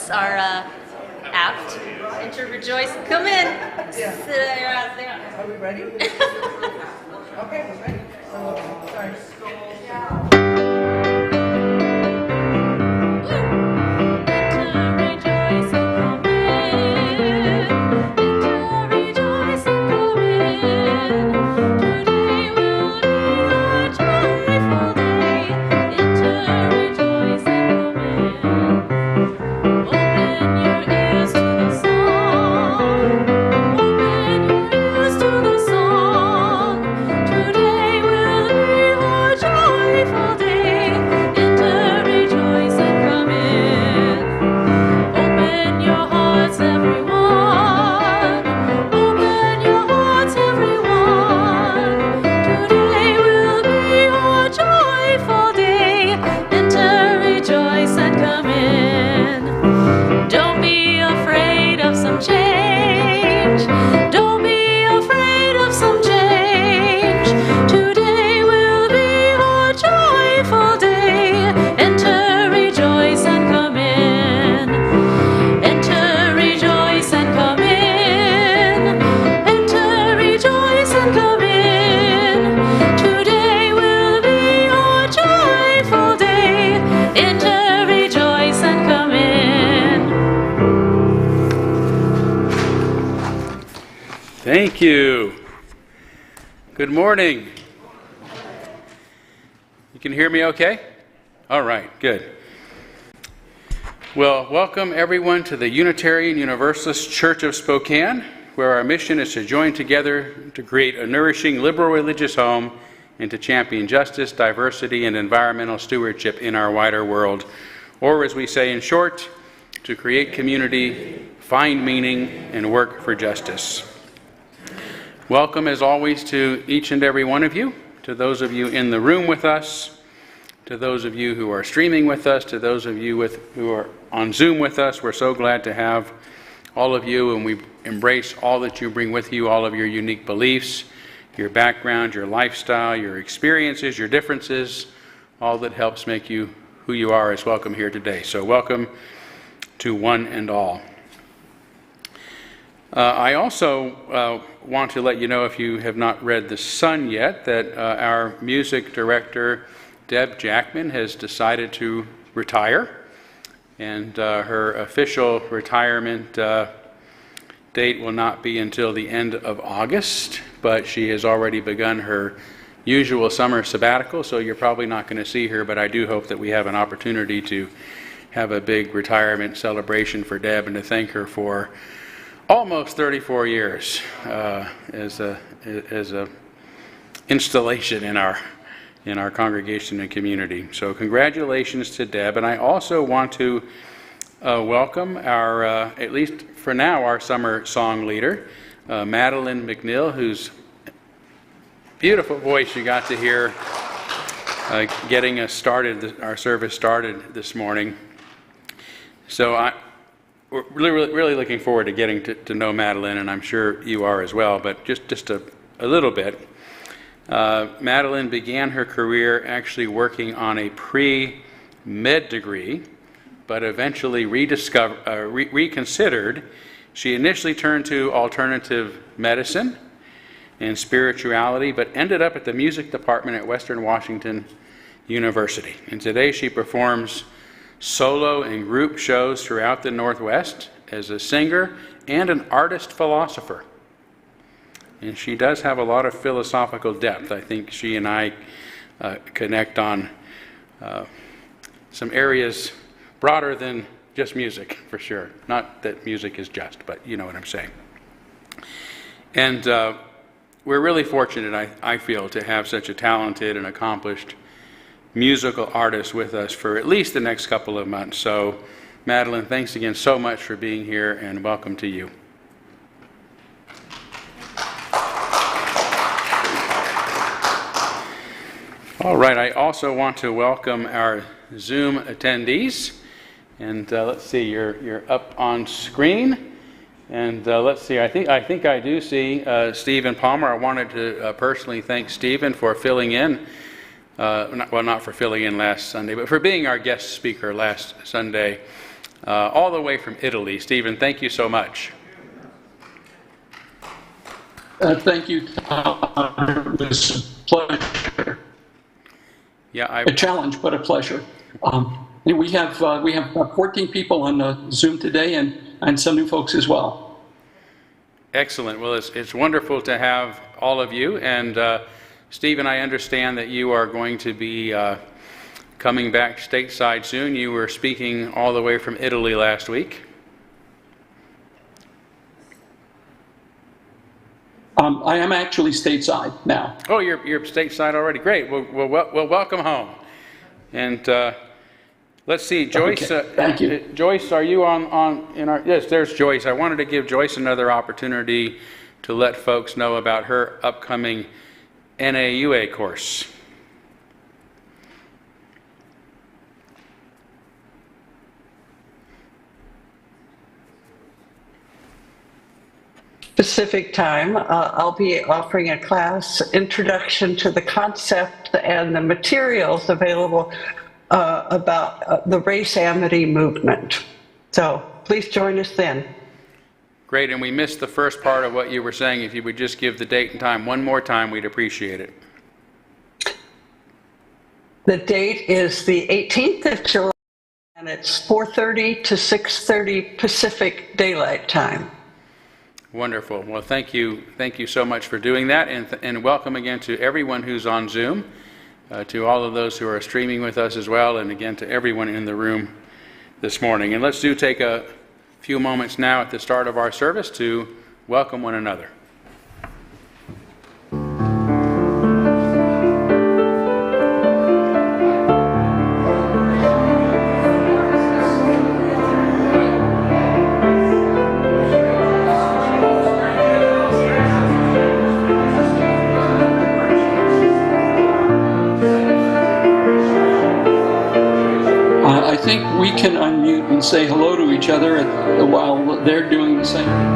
notes are apt and to rejoice. Come in. Sit your ass down. Are we ready? Okay, we're ready. Sorry. Thank you. Good morning. You can hear me okay? All right, good. Well, welcome everyone to the Unitarian Universalist Church of Spokane, where our mission is to join together to create a nourishing liberal religious home and to champion justice, diversity, and environmental stewardship in our wider world. Or as we say in short, to create community, find meaning, and work for justice. Welcome, as always, to each and every one of you, to those of you in the room with us, to those of you who are streaming with us, to those of you who are on Zoom with us. We're so glad to have all of you, and we embrace all that you bring with you, all of your unique beliefs, your background, your lifestyle, your experiences, your differences, all that helps make you who you are is welcome here today. So welcome to one and all. I also want to let you know, if you have not read The Sun yet, that our music director, Deb Jackman, has decided to retire. And her official retirement date will not be until the end of August, but she has already begun her usual summer sabbatical, so you're probably not going to see her, but I do hope that we have an opportunity to have a big retirement celebration for Deb and to thank her for almost 34 years as a installation in our congregation and community. So congratulations to Deb. And I also want to welcome our, at least for now, our summer song leader, Madeline McNeil, whose beautiful voice you got to hear getting us started, our service started this morning. So we're really looking forward to getting to know Madeline, and I'm sure you are as well, but just a little bit. Madeline began her career actually working on a pre-med degree, but eventually reconsidered. She initially turned to alternative medicine and spirituality, but ended up at the music department at Western Washington University. And today she performs solo and group shows throughout the Northwest as a singer and an artist philosopher. And she does have a lot of philosophical depth. I think she and I connect on some areas broader than just music, for sure. Not that music is just, but you know what I'm saying. And we're really fortunate, I feel, to have such a talented and accomplished musical artist with us for at least the next couple of months. So, Madeline, thanks again so much for being here, and welcome to you. All right, I also want to welcome our Zoom attendees. And let's see, you're up on screen. And let's see, I think I do see Stephen Palmer. I wanted to personally thank Stephen for filling in. Not for filling in last Sunday, but for being our guest speaker last Sunday. all the way from Italy. Stephen, thank you so much. Thank you, Tom. It was a pleasure. Yeah, A challenge, but a pleasure. We have 14 people on Zoom today, and some new folks as well. Excellent. Well, it's wonderful to have all of you. And Stephen, I understand that you are going to be coming back stateside soon. You were speaking all the way from Italy last week. I am actually stateside now. Oh, you're stateside already. Great. Well, welcome home. And let's see, Joyce. Okay, thank you. Joyce, are you on in our? Yes, there's Joyce. I wanted to give Joyce another opportunity to let folks know about her upcoming NAUA course. Pacific time, I'll be offering a class, Introduction to the Concept and the Materials available about the race amity movement. So please join us then. Great, and we missed the first part of what you were saying. If you would just give the date and time one more time, we'd appreciate it. The date is the 18th of July, and it's 4:30 to 6:30 Pacific Daylight Time. Wonderful. Well, thank you so much for doing that, and welcome again to everyone who's on Zoom, to all of those who are streaming with us as well, and again to everyone in the room this morning. And let's take a few moments now at the start of our service to welcome one another. I think we can unmute and say hello to each other while they're doing the same.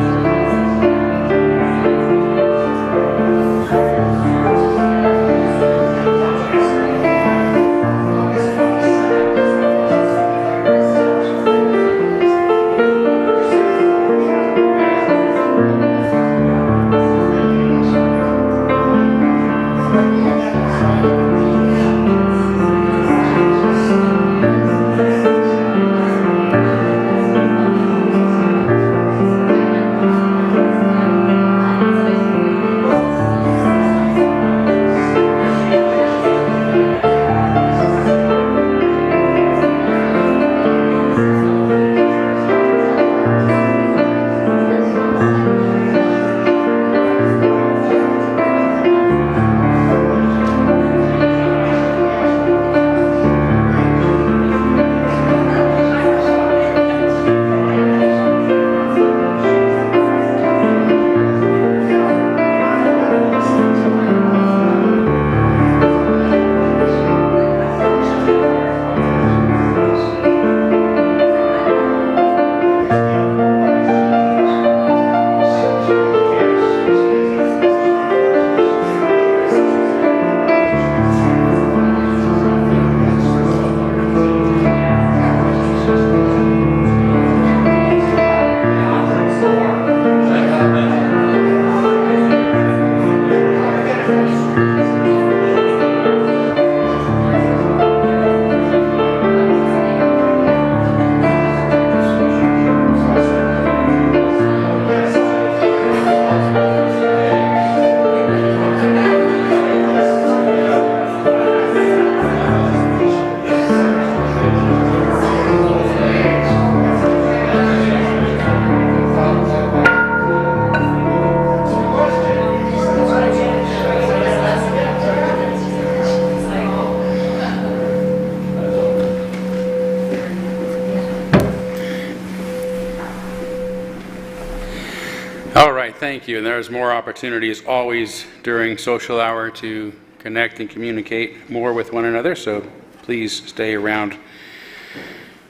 All right, thank you. And there's more opportunities always during social hour to connect and communicate more with one another, so please stay around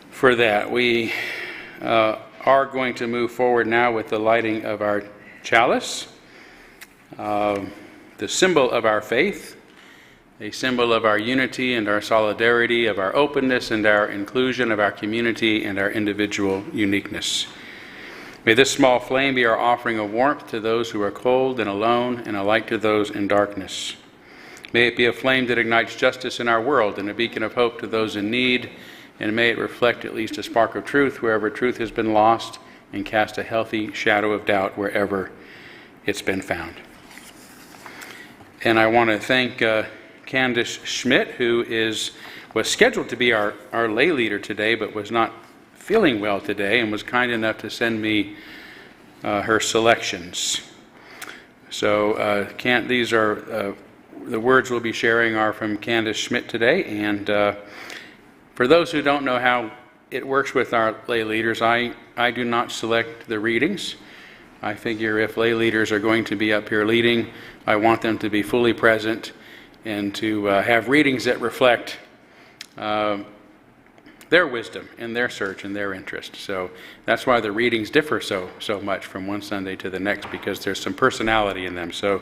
for that. We are going to move forward now with the lighting of our chalice, the symbol of our faith, a symbol of our unity and our solidarity, of our openness and our inclusion, of our community and our individual uniqueness. May this small flame be our offering of warmth to those who are cold and alone, and a light to those in darkness. May it be a flame that ignites justice in our world and a beacon of hope to those in need, and may it reflect at least a spark of truth wherever truth has been lost, and cast a healthy shadow of doubt wherever it's been found. And I want to thank Candace Schmidt, who was scheduled to be our lay leader today, but was not feeling well today, and was kind enough to send me her selections. So these are the words we'll be sharing are from Candace Schmidt today. And for those who don't know how it works with our lay leaders, I do not select the readings. I figure if lay leaders are going to be up here leading, I want them to be fully present and to have readings that reflect their wisdom and their search and their interest. So that's why the readings differ so much from one Sunday to the next, because there's some personality in them. So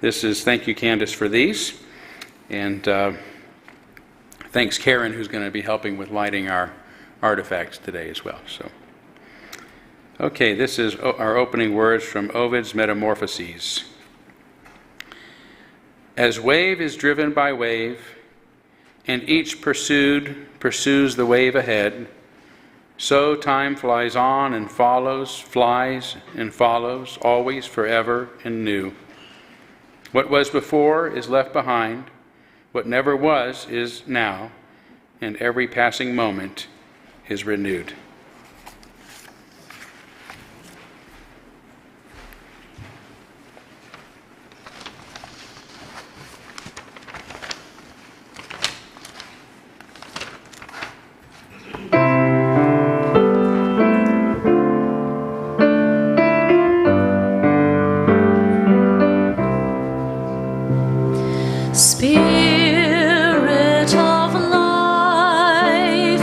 thank you, Candace, for these. And thanks, Karen, who's going to be helping with lighting our artifacts today as well. So, okay, this is our opening words from Ovid's Metamorphoses. As wave is driven by wave, and each pursues the wave ahead, so time flies on and flies and follows, always, forever, and new. What was before is left behind, what never was is now, and every passing moment is renewed. Spirit of life,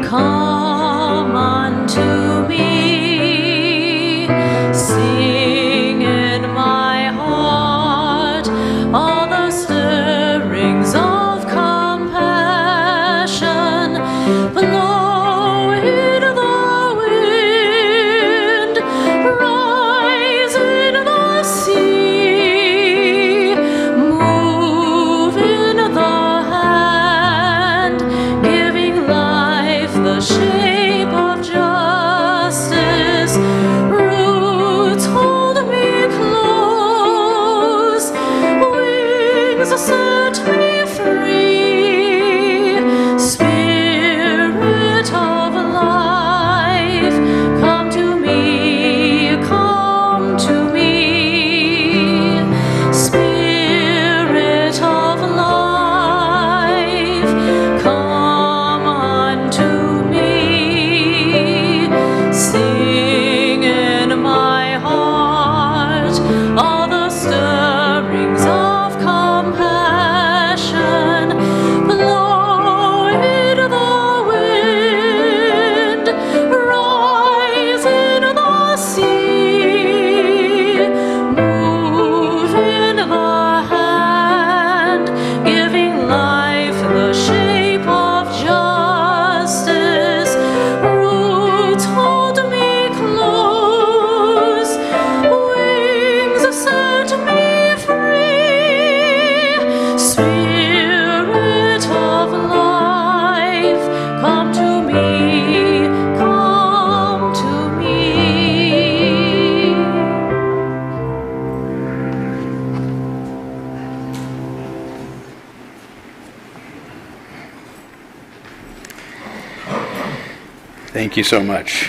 come unto me. Sing in my heart all the stirrings of compassion. Blow in the wind, rise in the sea, move in the hand, giving life the shape of justice. Roots hold me close, wings set me free. Spirit of life, come to me, come to me. Spirit of life, come unto me. Sing in my heart all the stirrings of compassion. Blow in the wind, rise in the sea, move in the hand, giving life the shape of justice. Roots hold me close, wings set me free. Spirit of life, come to me, come to me. Thank you so much.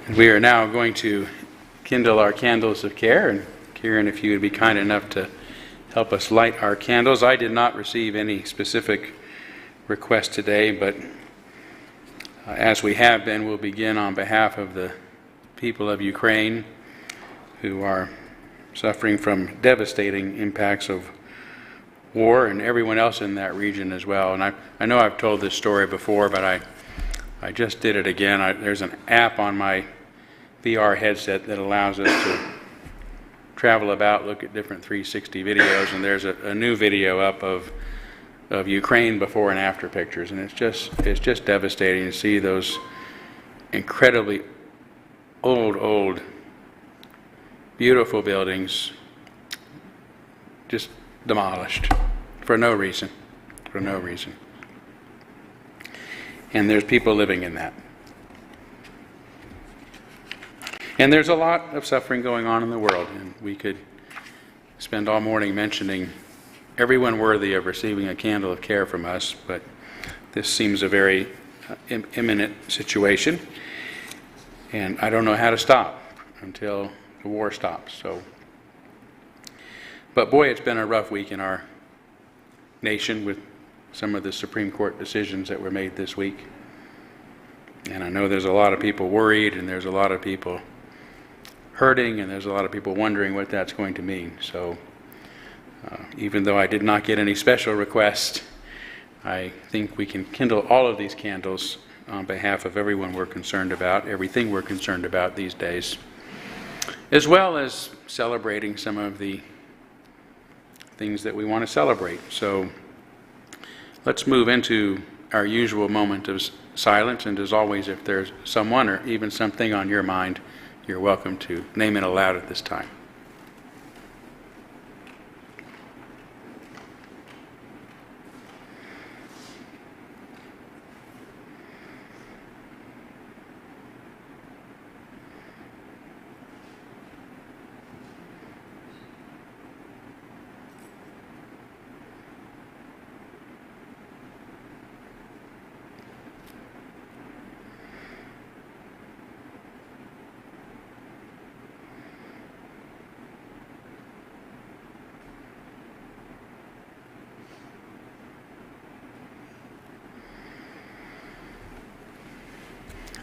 And we are now going to kindle our candles of care. And Karen, if you would be kind enough to help us light our candles. I did not receive any specific request today, but as we have been, we'll begin on behalf of the people of Ukraine who are suffering from devastating impacts of war, and everyone else in that region as well. And I know I've told this story before, but I just did it again. There's an app on my VR headset that allows us to travel about, look at different 360 videos, and there's a new video up of Ukraine before and after pictures, and it's just devastating to see those incredibly old, beautiful buildings just demolished for no reason. And there's people living in that. And there's a lot of suffering going on in the world, and we could spend all morning mentioning everyone worthy of receiving a candle of care from us, but this seems a very imminent situation, and I don't know how to stop until the war stops. But boy, it's been a rough week in our nation with some of the Supreme Court decisions that were made this week. And I know there's a lot of people worried, and there's a lot of people hurting, and there's a lot of people wondering what that's going to mean. So even though I did not get any special requests, I think we can kindle all of these candles on behalf of everyone we're concerned about, everything we're concerned about these days, as well as celebrating some of the things that we want to celebrate. So let's move into our usual moment of silence, and as always, if there's someone or even something on your mind, you're welcome to name it aloud at this time.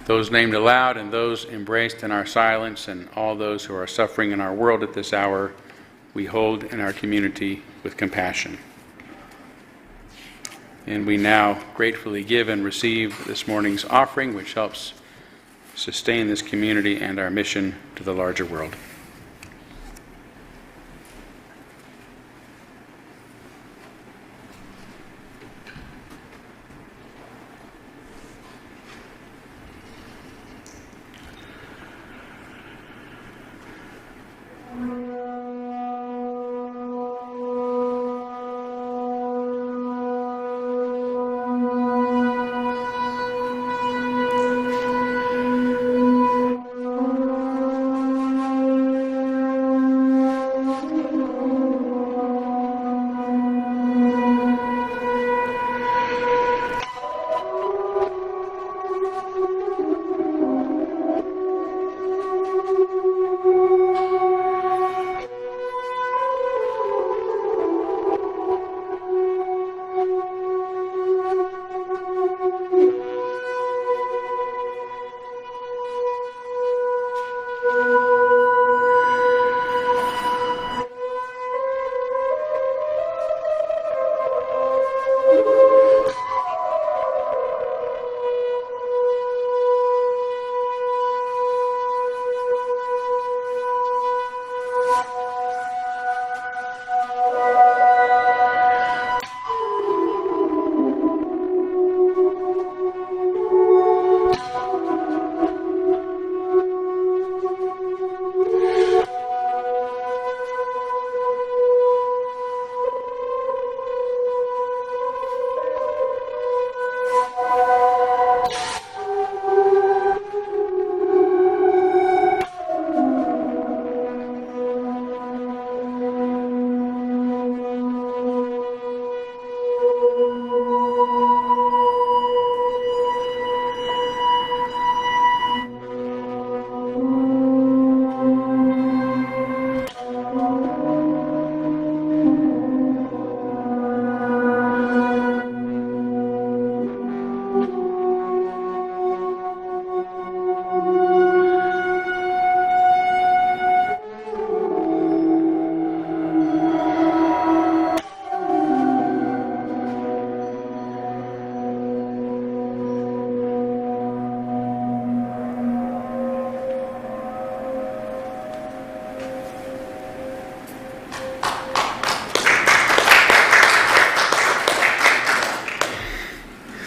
Those named aloud and those embraced in our silence, and all those who are suffering in our world at this hour, we hold in our community with compassion. And we now gratefully give and receive this morning's offering, which helps sustain this community and our mission to the larger world.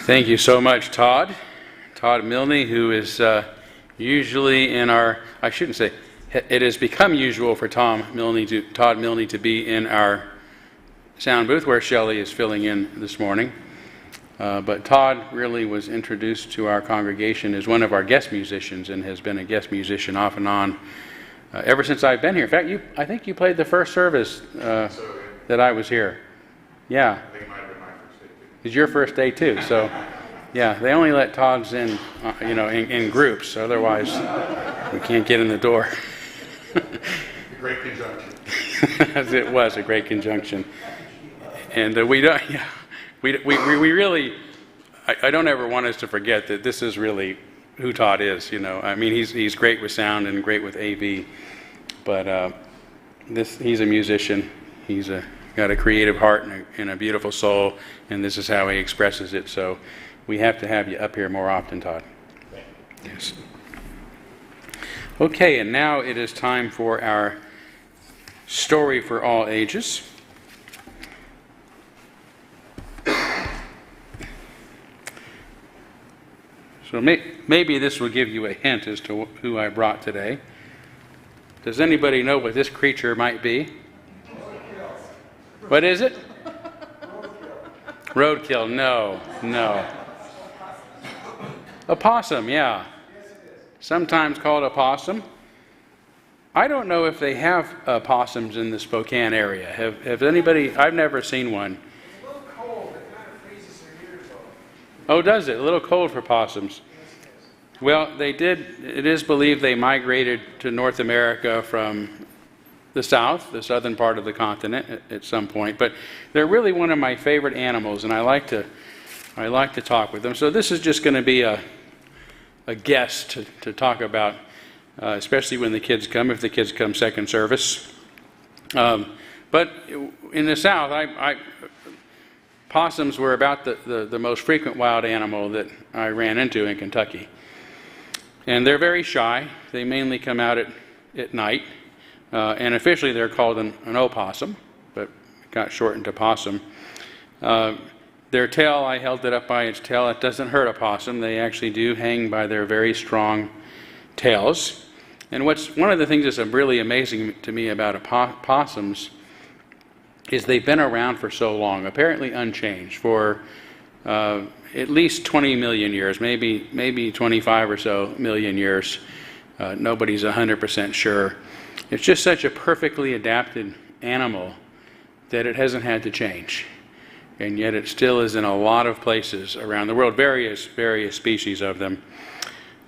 Thank you so much, Todd. Todd Milne, who is usually in our, I shouldn't say, it has become usual for Todd Milne to be in our sound booth where Shelley is filling in this morning. But Todd really was introduced to our congregation as one of our guest musicians and has been a guest musician off and on ever since I've been here. In fact, I think you played the first service that I was here. Yeah. I think it might have been my first day too. It's your first day too, so yeah, they only let Todds in, in groups. Otherwise, we can't get in the door. Great conjunction. As it was a great conjunction, and we don't. Yeah, we really. I don't ever want us to forget that this is really who Todd is. I mean, he's great with sound and great with AV, but he's a musician. He's got a creative heart and a beautiful soul, and this is how he expresses it. So we have to have you up here more often, Todd. Yes. Okay, and now it is time for our story for all ages. So maybe this will give you a hint as to who I brought today. Does anybody know what this creature might be? What is it? Roadkill. No. A possum, yeah. Sometimes called a possum. I don't know if they have possums in the Spokane area. Have anybody? I've never seen one. It's a little cold. It kind of freezes their ears off. Oh, does it? A little cold for possums. Well, it is believed they migrated to North America from the south, the southern part of the continent at some point. But they're really one of my favorite animals, and I like to talk with them. So this is just going to be a guest to talk about, especially when the kids come, if the kids come second service. But in the south, possums were about the most frequent wild animal that I ran into in Kentucky. And they're very shy. They mainly come out at night. And officially they're called an opossum, but it got shortened to possum. Their tail, I held it up by its tail. It doesn't hurt a possum. They actually do hang by their very strong tails. And one of the things that's really amazing to me about possums is they've been around for so long, apparently unchanged, for at least 20 million years, maybe 25 or so million years. Nobody's 100% sure. It's just such a perfectly adapted animal that it hasn't had to change. And yet it still is in a lot of places around the world, various species of them.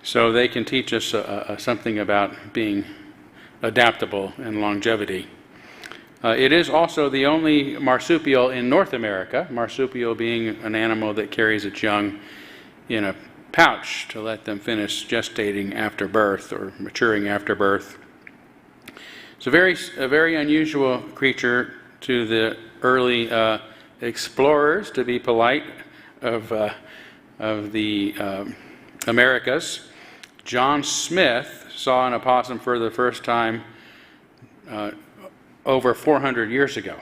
So they can teach us something about being adaptable and longevity. It is also the only marsupial in North America, marsupial being an animal that carries its young in a pouch to let them finish gestating after birth or maturing after birth. It's a very unusual creature to the early explorers, to be polite, of the Americas. John Smith saw an opossum for the first time over 400 years ago.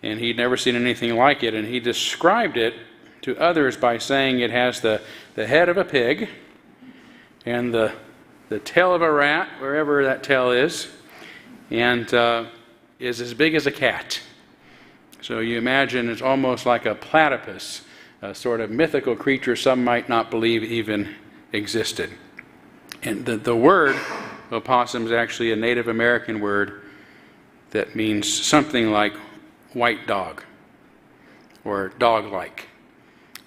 And he'd never seen anything like it, and he described it to others by saying it has the head of a pig and the tail of a rat, wherever that tail is, and is as big as a cat. So you imagine it's almost like a platypus, a sort of mythical creature some might not believe even existed. And the word opossum is actually a Native American word that means something like white dog or dog-like.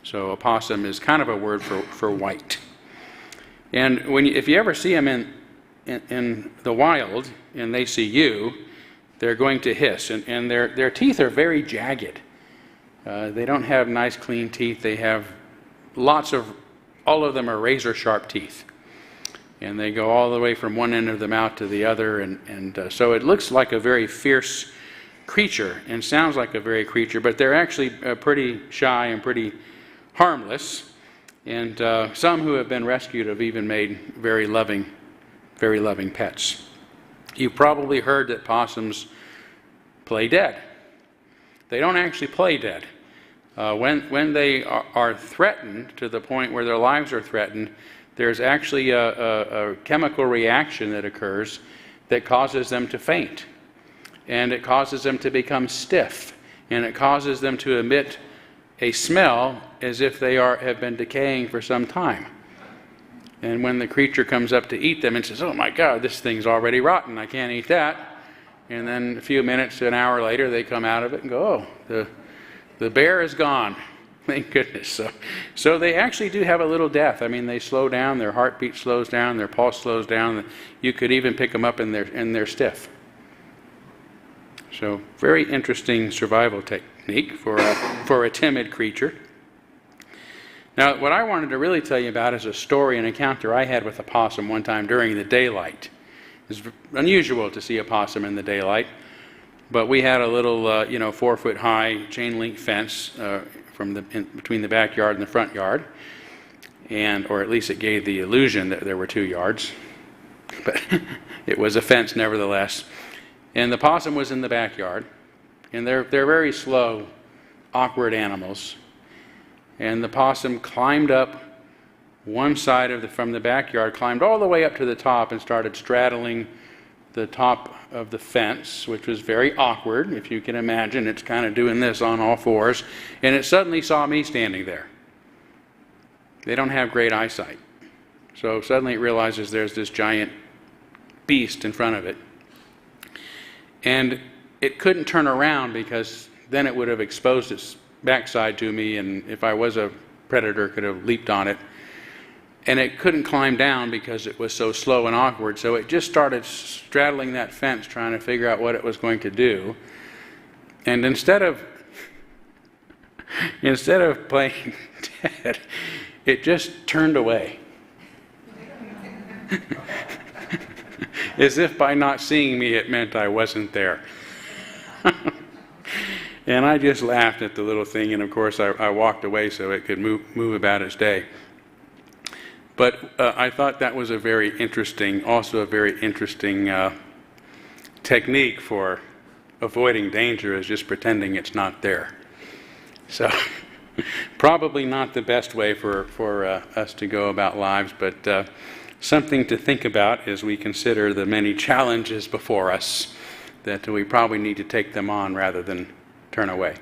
So opossum is kind of a word for white. And if you ever see them in the wild and they see you, they're going to hiss. And their teeth are very jagged. They don't have nice clean teeth. They have all of them are razor sharp teeth. And they go all the way from one end of the mouth to the other. And so it looks like a very fierce creature and sounds like a very creature, but they're actually pretty shy and pretty harmless. And some who have been rescued have even made very loving pets. You've probably heard that possums play dead. They don't actually play dead. When they are threatened to the point where their lives are threatened, there's actually a chemical reaction that occurs that causes them to faint. And it causes them to become stiff. And it causes them to emit a smell as if they have been decaying for some time. And when the creature comes up to eat them and says, "Oh my God, this thing's already rotten, I can't eat that." And then a few minutes to an hour later, they come out of it and go, "Oh, the bear is gone." Thank goodness. So they actually do have a little death. I mean, they slow down, their heartbeat slows down, their pulse slows down. You could even pick them up and they're stiff. So very interesting survival technique for a timid creature. Now, what I wanted to really tell you about is a story, an encounter I had with a possum one time during the daylight. It's unusual to see a possum in the daylight, but we had a little, 4-foot-high chain-link fence between the backyard and the front yard, or at least it gave the illusion that there were 2 yards, but it was a fence nevertheless. And the possum was in the backyard, and they're very slow, awkward animals. And the possum climbed up one side from the backyard, climbed all the way up to the top and started straddling the top of the fence, which was very awkward. If you can imagine, it's kind of doing this on all fours. And it suddenly saw me standing there. They don't have great eyesight. So suddenly it realizes there's this giant beast in front of it. And it couldn't turn around because then it would have exposed its backside to me, and if I was a predator, could have leaped on it. And it couldn't climb down because it was so slow and awkward, so it just started straddling that fence trying to figure out what it was going to do. And instead of playing dead, it just turned away. As if by not seeing me it meant I wasn't there. And I just laughed at the little thing, and of course I walked away so it could move about its day. But I thought that was also a very interesting technique for avoiding danger, is just pretending it's not there. So probably not the best way for us to go about lives, but something to think about as we consider the many challenges before us, that we probably need to take them on rather than turn away.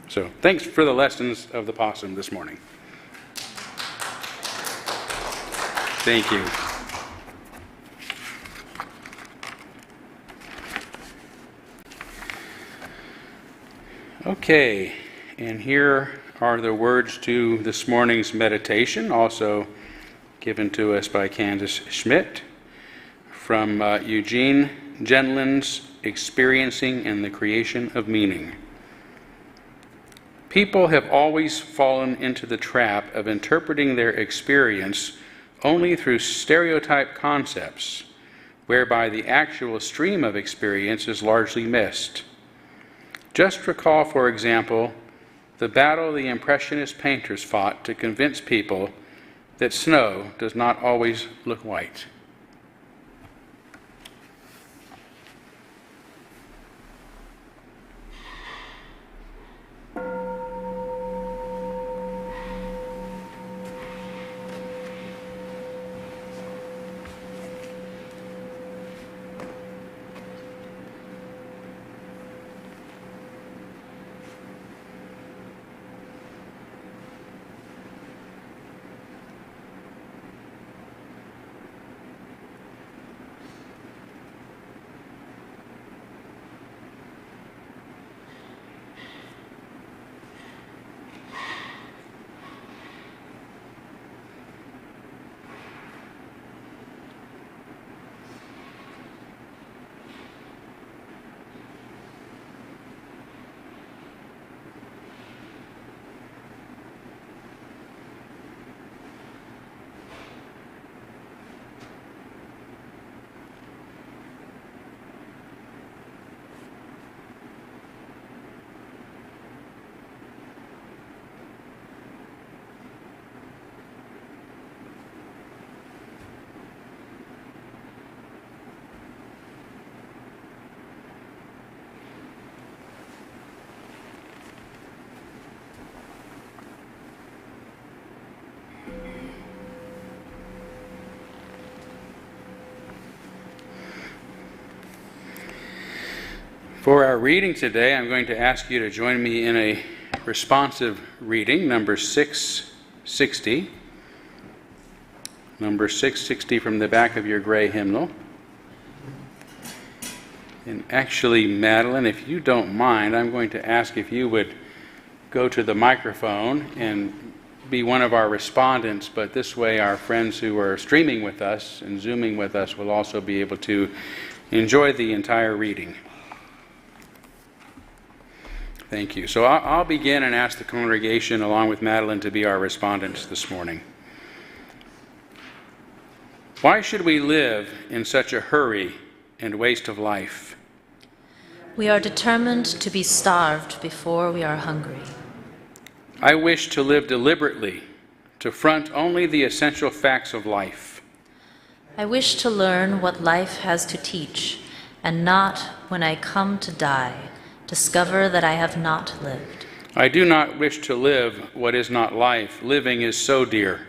So thanks for the lessons of the possum this morning. Thank you. Okay, and here are the words to this morning's meditation, also given to us by Candace Schmidt, from Eugene Gendlin's Experiencing and the Creation of Meaning. People have always fallen into the trap of interpreting their experience only through stereotype concepts, whereby the actual stream of experience is largely missed. Just recall, for example, the battle the Impressionist painters fought to convince people that snow does not always look white. For our reading today, I'm going to ask you to join me in a responsive reading, number 660. Number 660 from the back of your gray hymnal. And actually, Madeline, if you don't mind, I'm going to ask if you would go to the microphone and be one of our respondents, but this way our friends who are streaming with us and Zooming with us will also be able to enjoy the entire reading. Thank you. So I'll begin and ask the congregation, along with Madeline, to be our respondents this morning. Why should we live in such a hurry and waste of life? We are determined to be starved before we are hungry. I wish to live deliberately, to front only the essential facts of life. I wish to learn what life has to teach, and not, when I come to die, discover that I have not lived. I do not wish to live what is not life. Living is so dear.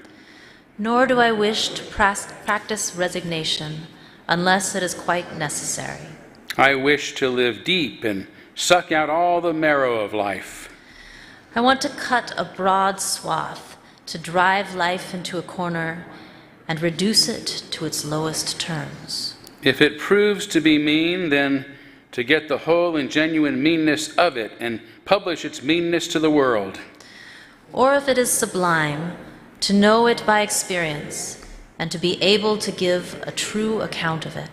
Nor do I wish to practice resignation, unless it is quite necessary. I wish to live deep and suck out all the marrow of life. I want to cut a broad swath, to drive life into a corner and reduce it to its lowest terms. If it proves to be mean, then to get the whole and genuine meanness of it and publish its meanness to the world. Or if it is sublime, to know it by experience and to be able to give a true account of it.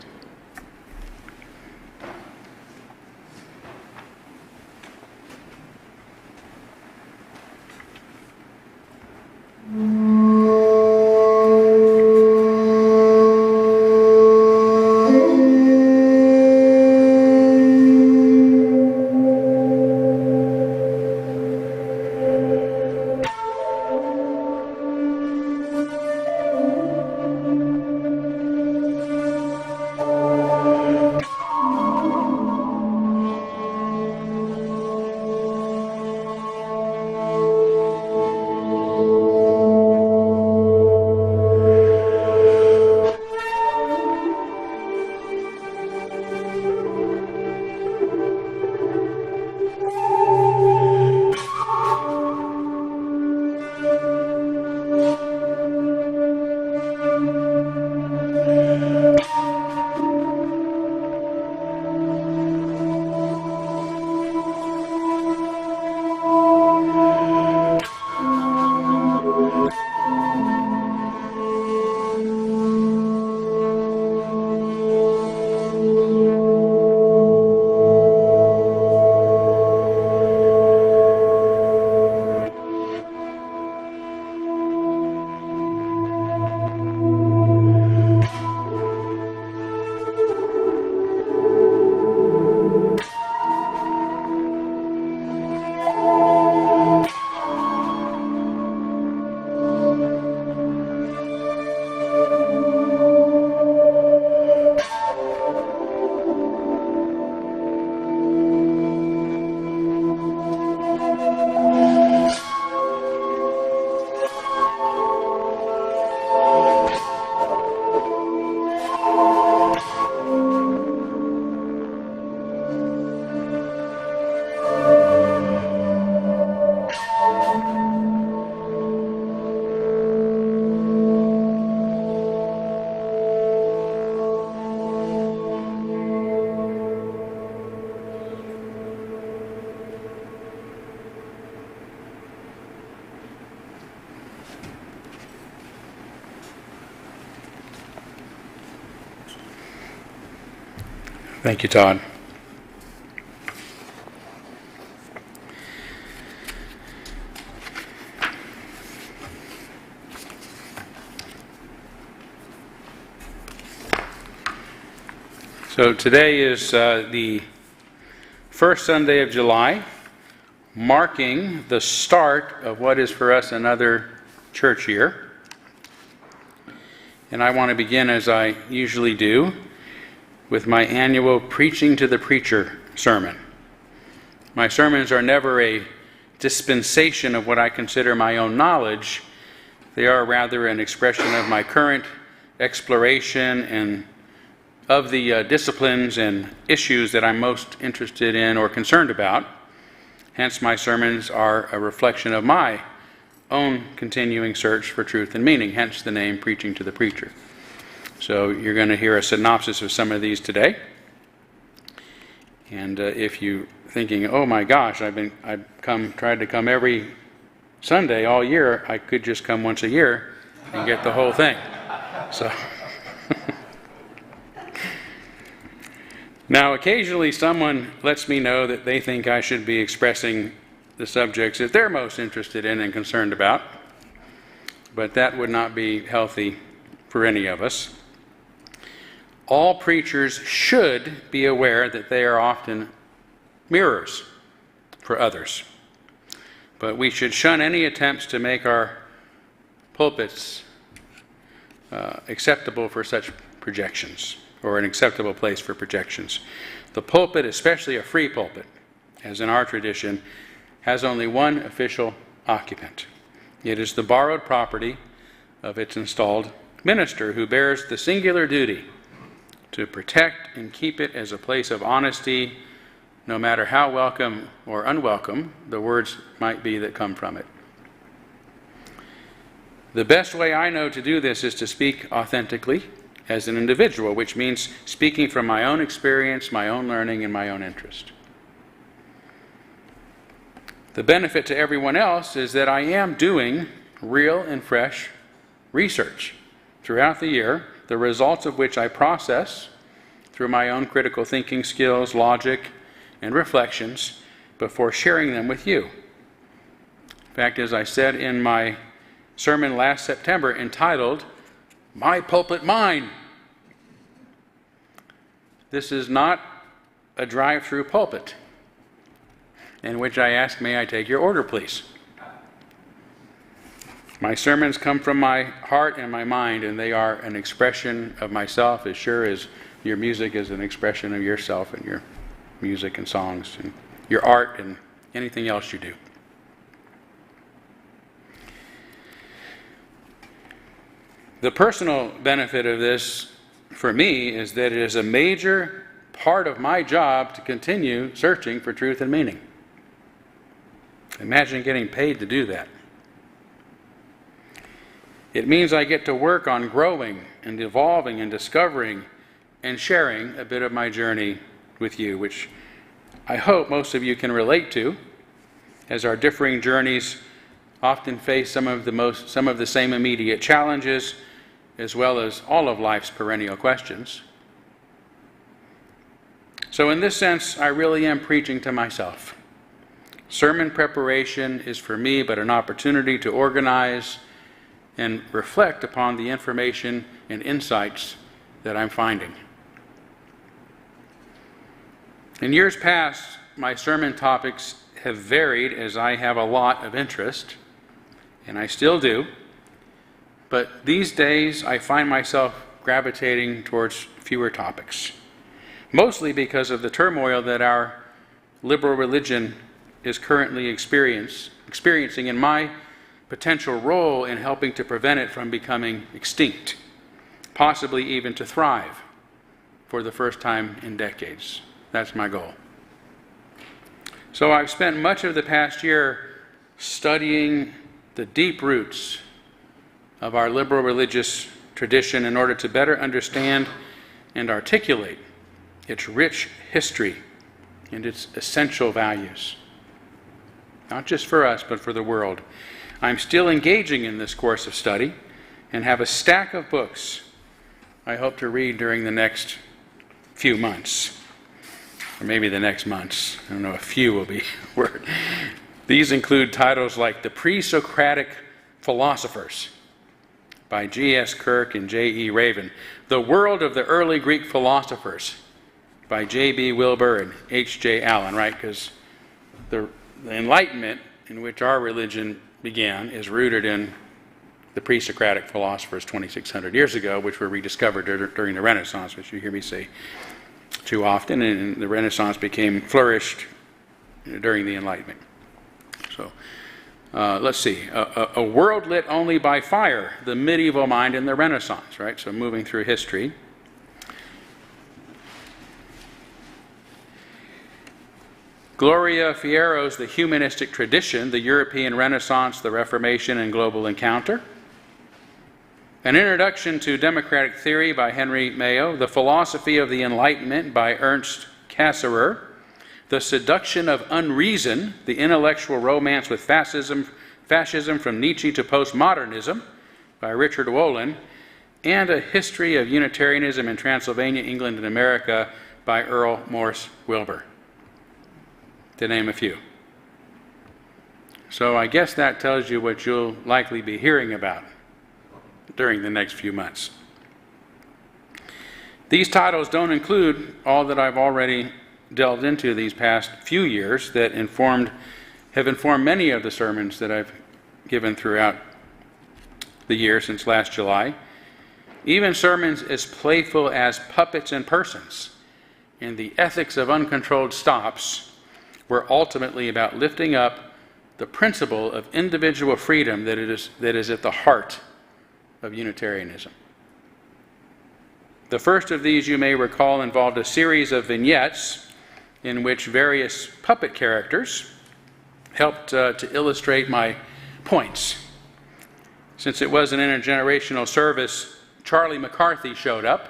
Thank you, Todd. So today is the first Sunday of July, marking the start of what is for us another church year. And I want to begin, as I usually do, with my annual Preaching to the Preacher sermon. My sermons are never a dispensation of what I consider my own knowledge. They are rather an expression of my current exploration and of the disciplines and issues that I'm most interested in or concerned about. Hence, my sermons are a reflection of my own continuing search for truth and meaning, hence the name Preaching to the Preacher. So you're going to hear a synopsis of some of these today. And if you're thinking, oh my gosh, I've tried to come every Sunday all year, I could just come once a year and get the whole thing. So now, occasionally someone lets me know that they think I should be expressing the subjects that they're most interested in and concerned about, but that would not be healthy for any of us. All preachers should be aware that they are often mirrors for others, but we should shun any attempts to make our pulpits acceptable for such projections, or an acceptable place for projections. The pulpit, especially a free pulpit, as in our tradition, has only one official occupant. It is the borrowed property of its installed minister, who bears the singular duty to protect and keep it as a place of honesty, no matter how welcome or unwelcome the words might be that come from it. The best way I know to do this is to speak authentically as an individual, which means speaking from my own experience, my own learning, and my own interest. The benefit to everyone else is that I am doing real and fresh research throughout the year, the results of which I process through my own critical thinking skills, logic, and reflections before sharing them with you. In fact, as I said in my sermon last September entitled, My Pulpit Mine, this is not a drive-through pulpit in which I ask, may I take your order, please? My sermons come from my heart and my mind, and they are an expression of myself as sure as your music is an expression of yourself and your music and songs and your art and anything else you do. The personal benefit of this for me is that it is a major part of my job to continue searching for truth and meaning. Imagine getting paid to do that. It means I get to work on growing and evolving and discovering and sharing a bit of my journey with you, which I hope most of you can relate to, as our differing journeys often face some of the same immediate challenges, as well as all of life's perennial questions. So in this sense, I really am preaching to myself. Sermon preparation is for me but an opportunity to organize and reflect upon the information and insights that I'm finding. In years past, my sermon topics have varied as I have a lot of interest, and I still do, but these days I find myself gravitating towards fewer topics, mostly because of the turmoil that our liberal religion is currently experiencing in my potential role in helping to prevent it from becoming extinct, possibly even to thrive for the first time in decades. That's my goal. So I've spent much of the past year studying the deep roots of our liberal religious tradition in order to better understand and articulate its rich history and its essential values, not just for us, but for the world. I'm still engaging in this course of study and have a stack of books I hope to read during the next few months, or maybe the next months. I don't know, a few will be a word. These include titles like The Pre-Socratic Philosophers by G.S. Kirk and J.E. Raven, The World of the Early Greek Philosophers by J.B. Wilbur and H.J. Allen, right? Because the Enlightenment in which our religion began is rooted in the pre-Socratic philosophers 2,600 years ago, which were rediscovered during the Renaissance, which you hear me say too often, and the Renaissance flourished during the Enlightenment. So let's see, a world lit only by fire, the medieval mind and the Renaissance, right? So moving through history. Gloria Fierro's The Humanistic Tradition, the European Renaissance, the Reformation, and Global Encounter. An Introduction to Democratic Theory by Henry Mayo, The Philosophy of the Enlightenment by Ernst Cassirer, The Seduction of Unreason, the Intellectual Romance with Fascism from Nietzsche to Postmodernism by Richard Wolin, and A History of Unitarianism in Transylvania, England, and America by Earl Morse Wilbur, to name a few. So I guess that tells you what you'll likely be hearing about during the next few months. These titles don't include all that I've already delved into these past few years that have informed many of the sermons that I've given throughout the year since last July. Even sermons as playful as Puppets and Persons and The Ethics of Uncontrolled Stops were ultimately about lifting up the principle of individual freedom that is at the heart of Unitarianism. The first of these, you may recall, involved a series of vignettes in which various puppet characters helped to illustrate my points. Since it was an intergenerational service, Charlie McCarthy showed up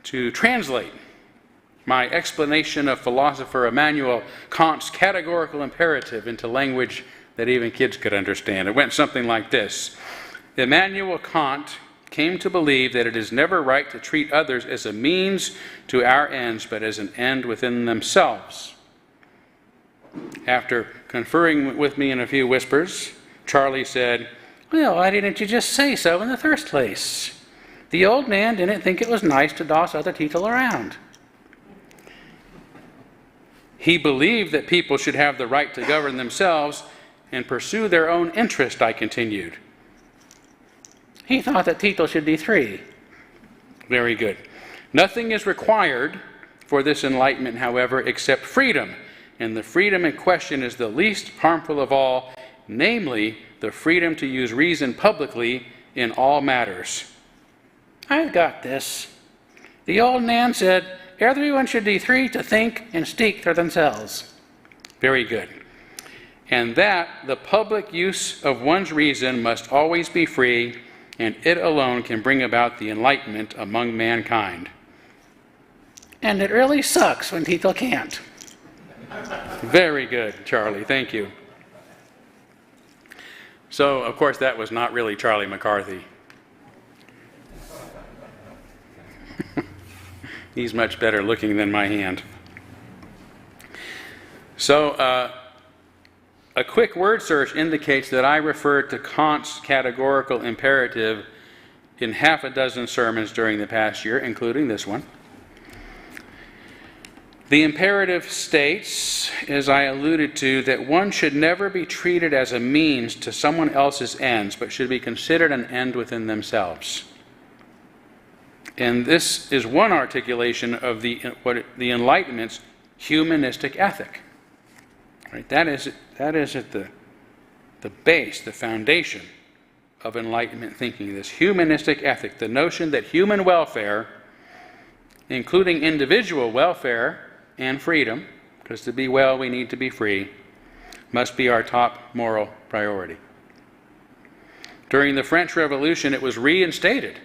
to translate my explanation of philosopher Immanuel Kant's categorical imperative into language that even kids could understand. It went something like this. Immanuel Kant came to believe that it is never right to treat others as a means to our ends, but as an end within themselves. After conferring with me in a few whispers, Charlie said, "Well, why didn't you just say so in the first place? The old man didn't think it was nice to boss other people around." He believed that people should have the right to govern themselves and pursue their own interest, I continued. He thought that people should be free. Very good. Nothing is required for this enlightenment, however, except freedom. And the freedom in question is the least harmful of all, namely, the freedom to use reason publicly in all matters. I've got this. The old man said, everyone should be free to think and speak for themselves. Very good. And that the public use of one's reason must always be free, and it alone can bring about the enlightenment among mankind. And it really sucks when people can't. Very good, Charlie. Thank you. So, of course, that was not really Charlie McCarthy. He's much better looking than my hand. So, a quick word search indicates that I referred to Kant's categorical imperative in half a dozen sermons during the past year, including this one. The imperative states, as I alluded to, that one should never be treated as a means to someone else's ends, but should be considered an end within themselves. And this is one articulation of the Enlightenment's humanistic ethic. Right? That is at the base, the foundation of Enlightenment thinking, this humanistic ethic, the notion that human welfare, including individual welfare and freedom, because to be well we need to be free, must be our top moral priority. During the French Revolution, it was reinstated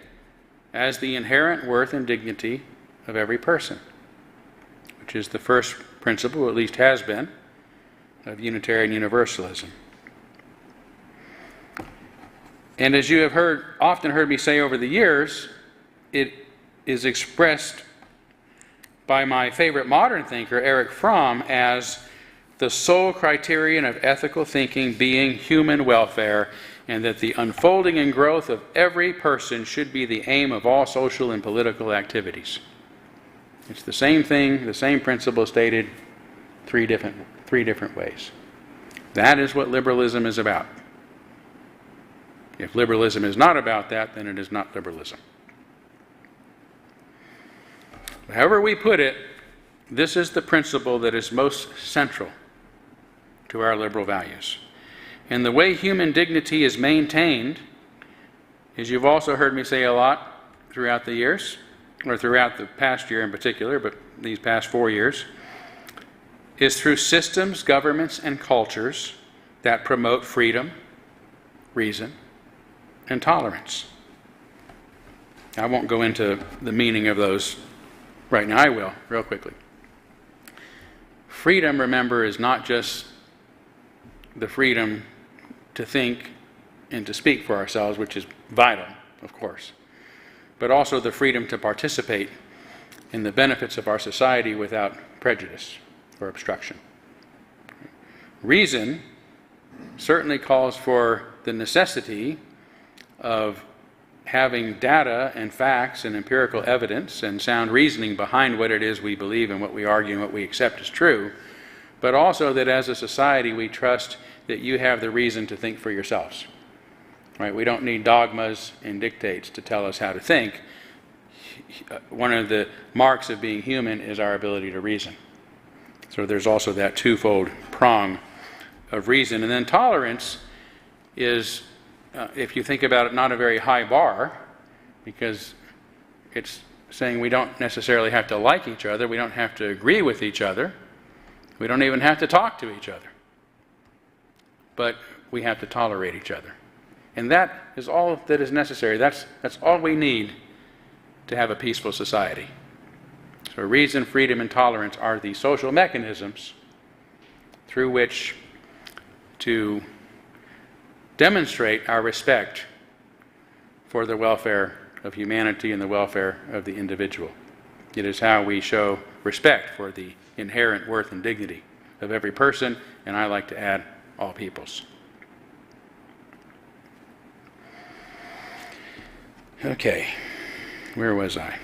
as the inherent worth and dignity of every person, which is the first principle, at least has been, of Unitarian Universalism. And as you have often heard me say over the years, it is expressed by my favorite modern thinker, Erich Fromm, as the sole criterion of ethical thinking being human welfare, and that the unfolding and growth of every person should be the aim of all social and political activities. It's the same thing, the same principle stated three different ways. That is what liberalism is about. If liberalism is not about that, then it is not liberalism. However we put it, this is the principle that is most central to our liberal values. And the way human dignity is maintained, as you've also heard me say a lot throughout the years, or throughout the past year in particular, but these past 4 years, is through systems, governments, and cultures that promote freedom, reason, and tolerance. I won't go into the meaning of those right now. I will, real quickly. Freedom, remember, is not just the freedom to think and to speak for ourselves, which is vital, of course, but also the freedom to participate in the benefits of our society without prejudice or obstruction. Reason certainly calls for the necessity of having data and facts and empirical evidence and sound reasoning behind what it is we believe and what we argue and what we accept as true, but also that as a society we trust that you have the reason to think for yourselves. Right? We don't need dogmas and dictates to tell us how to think. One of the marks of being human is our ability to reason. So there's also that twofold prong of reason. And then tolerance is, if you think about it, not a very high bar, because it's saying we don't necessarily have to like each other, we don't have to agree with each other, we don't even have to talk to each other, but we have to tolerate each other. And that is all that is necessary. That's all we need to have a peaceful society. So reason, freedom, and tolerance are the social mechanisms through which to demonstrate our respect for the welfare of humanity and the welfare of the individual. It is how we show respect for the inherent worth and dignity of every person, and I like to add all peoples. Okay, where was I?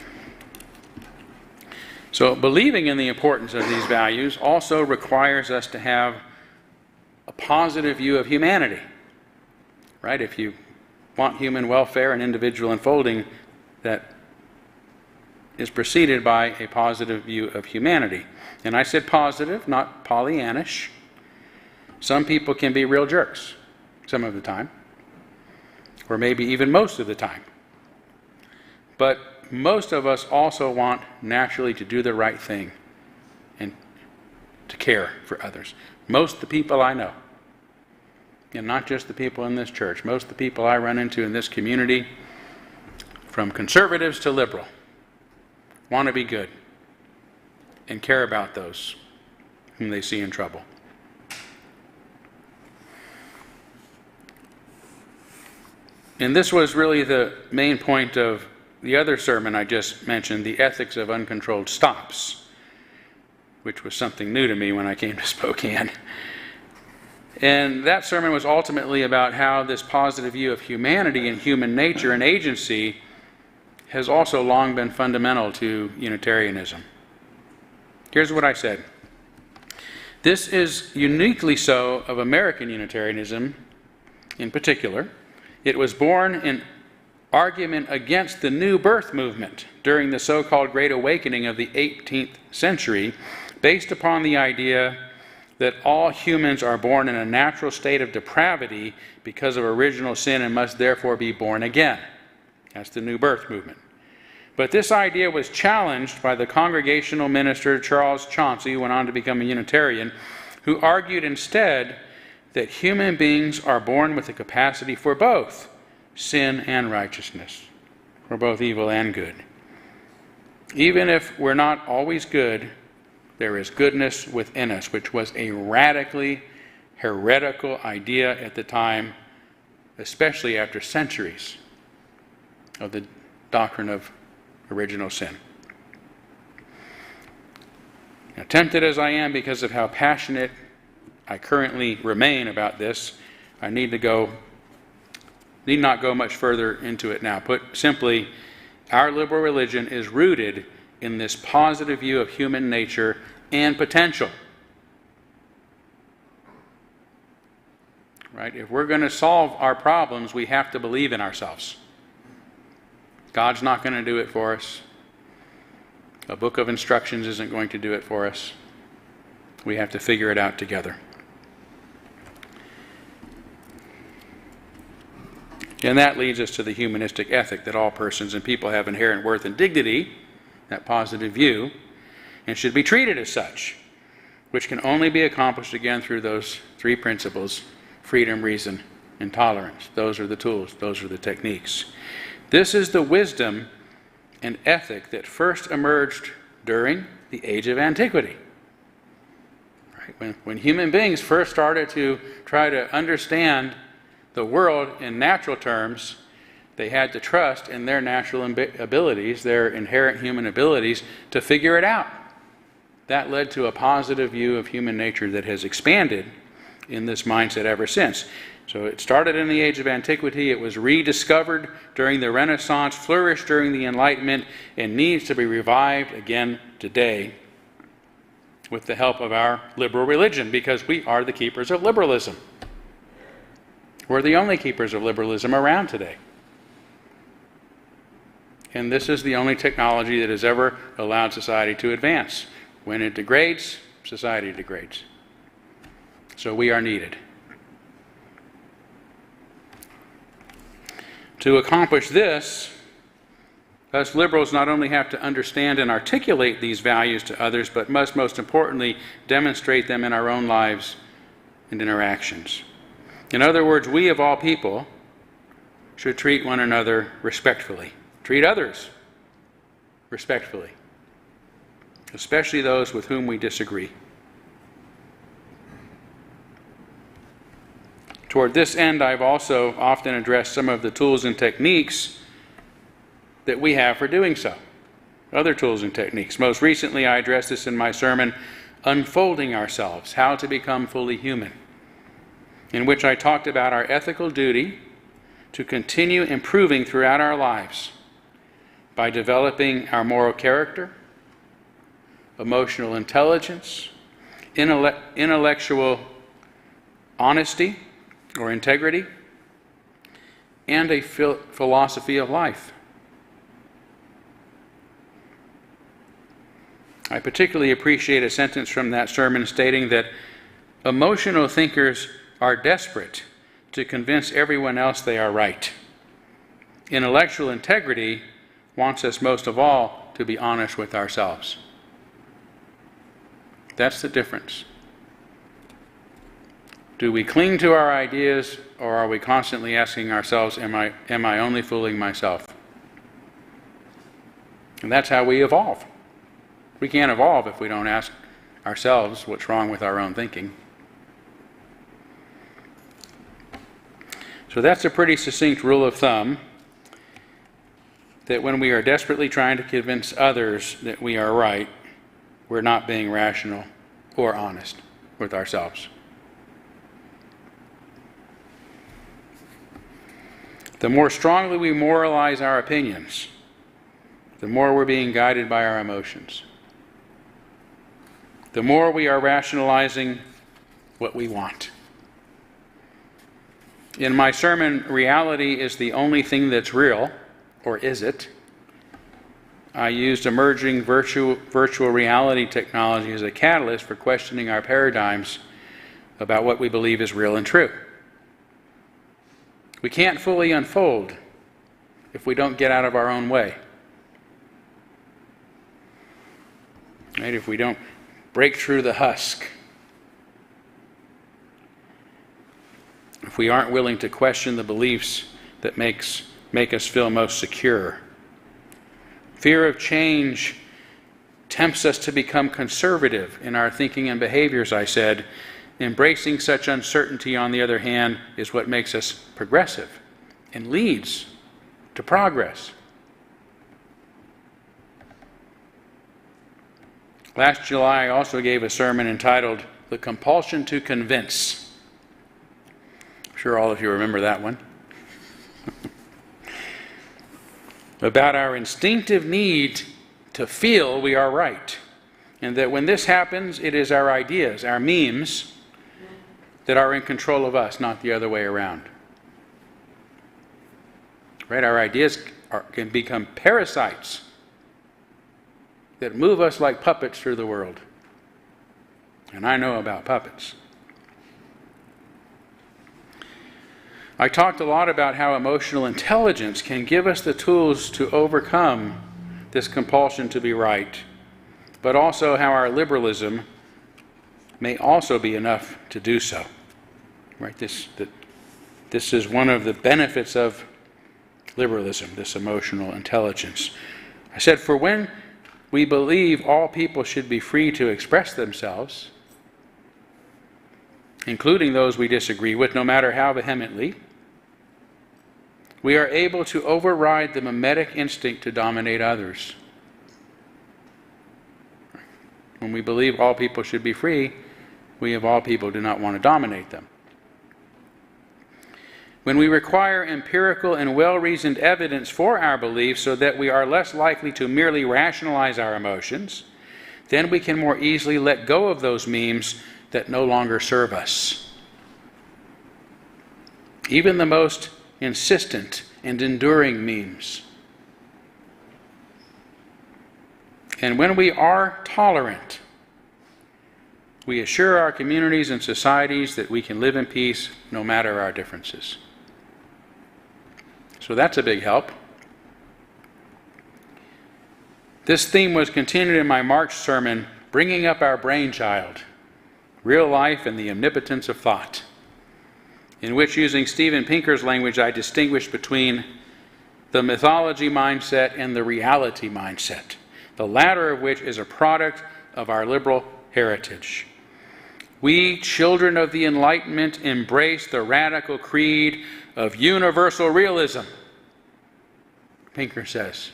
So believing in the importance of these values also requires us to have a positive view of humanity, right? If you want human welfare and individual unfolding, that is preceded by a positive view of humanity. And I said positive, not Pollyannish. Some people can be real jerks some of the time, or maybe even most of the time. But most of us also want naturally to do the right thing and to care for others. Most of the people I know, and not just the people in this church, most of the people I run into in this community, from conservatives to liberal, want to be good and care about those whom they see in trouble. And this was really the main point of the other sermon I just mentioned, the ethics of uncontrolled stops, which was something new to me when I came to Spokane. And that sermon was ultimately about how this positive view of humanity and human nature and agency has also long been fundamental to Unitarianism. Here's what I said. This is uniquely so of American Unitarianism in particular. It was born in argument against the New Birth movement during the so-called Great Awakening of the 18th century, based upon the idea that all humans are born in a natural state of depravity because of original sin and must therefore be born again. That's the New Birth movement. But this idea was challenged by the Congregational minister Charles Chauncey, who went on to become a Unitarian, who argued instead that human beings are born with the capacity for both sin and righteousness, for both evil and good. Even if we're not always good, there is goodness within us, which was a radically heretical idea at the time, especially after centuries of the doctrine of original sin. Now, tempted as I am because of how passionate I currently remain about this, I need not go much further into it now. Put simply, our liberal religion is rooted in this positive view of human nature and potential. Right? If we're going to solve our problems, we have to believe in ourselves. God's not going to do it for us. A book of instructions isn't going to do it for us. We have to figure it out together. And that leads us to the humanistic ethic that all persons and people have inherent worth and dignity, that positive view, and should be treated as such. which can only be accomplished again through those three principles: freedom, reason, and tolerance. Those are the tools, those are the techniques. This is the wisdom and ethic that first emerged during the age of antiquity. Right? When human beings first started to try to understand the world in natural terms, they had to trust in their natural abilities, their inherent human abilities, to figure it out. That led to a positive view of human nature that has expanded in this mindset ever since. So it started in the age of antiquity, it was rediscovered during the Renaissance, flourished during the Enlightenment, and needs to be revived again today with the help of our liberal religion, because we are the keepers of liberalism. We're the only keepers of liberalism around today. And this is the only technology that has ever allowed society to advance. When it degrades, society degrades. So we are needed. To accomplish this, us liberals not only have to understand and articulate these values to others, but must most importantly demonstrate them in our own lives and interactions. In other words, we of all people should treat one another respectfully. Treat others respectfully, especially those with whom we disagree. Toward this end, I've also often addressed some of the tools and techniques that we have for doing so. Other tools and techniques. Most recently, I addressed this in my sermon, Unfolding Ourselves, How to Become Fully Human, in which I talked about our ethical duty to continue improving throughout our lives by developing our moral character, emotional intelligence, intellectual honesty or integrity, and a philosophy of life. I particularly appreciate a sentence from that sermon stating that emotional thinkers are desperate to convince everyone else they are right. Intellectual integrity wants us most of all to be honest with ourselves. That's the difference. Do we cling to our ideas, or are we constantly asking ourselves, am I only fooling myself? And that's how we evolve. We can't evolve if we don't ask ourselves what's wrong with our own thinking. So that's a pretty succinct rule of thumb, that when we are desperately trying to convince others that we are right, we're not being rational or honest with ourselves. The more strongly we moralize our opinions, the more we're being guided by our emotions. The more we are rationalizing what we want. In my sermon, Reality is the Only Thing That's Real, or is it? I used emerging virtual reality technology as a catalyst for questioning our paradigms about what we believe is real and true. We can't fully unfold if we don't get out of our own way. Right? If we don't break through the husk. If we aren't willing to question the beliefs that make us feel most secure. Fear of change tempts us to become conservative in our thinking and behaviors, I said. Embracing such uncertainty, on the other hand, is what makes us progressive and leads to progress. Last July, I also gave a sermon entitled, The Compulsion to Convince. I'm sure all of you remember that one. About our instinctive need to feel we are right. And that when this happens, it is our ideas, our memes, that are in control of us, not the other way around. Right? Our ideas can become parasites that move us like puppets through the world. And I know about puppets. I talked a lot about how emotional intelligence can give us the tools to overcome this compulsion to be right, but also how our liberalism may also be enough to do so. Right? This is one of the benefits of liberalism, this emotional intelligence. I said, for when we believe all people should be free to express themselves, including those we disagree with, no matter how vehemently, we are able to override the mimetic instinct to dominate others. When we believe all people should be free, we of all people do not want to dominate them. When we require empirical and well-reasoned evidence for our beliefs so that we are less likely to merely rationalize our emotions, then we can more easily let go of those memes that no longer serve us. Even the most insistent and enduring memes. And when we are tolerant, we assure our communities and societies that we can live in peace no matter our differences. So that's a big help. This theme was continued in my March sermon, Bringing Up Our Brainchild, Real Life and the Omnipotence of Thought, in which, using Steven Pinker's language, I distinguished between the mythology mindset and the reality mindset, the latter of which is a product of our liberal heritage. We, children of the Enlightenment, embrace the radical creed of universal realism, Pinker says.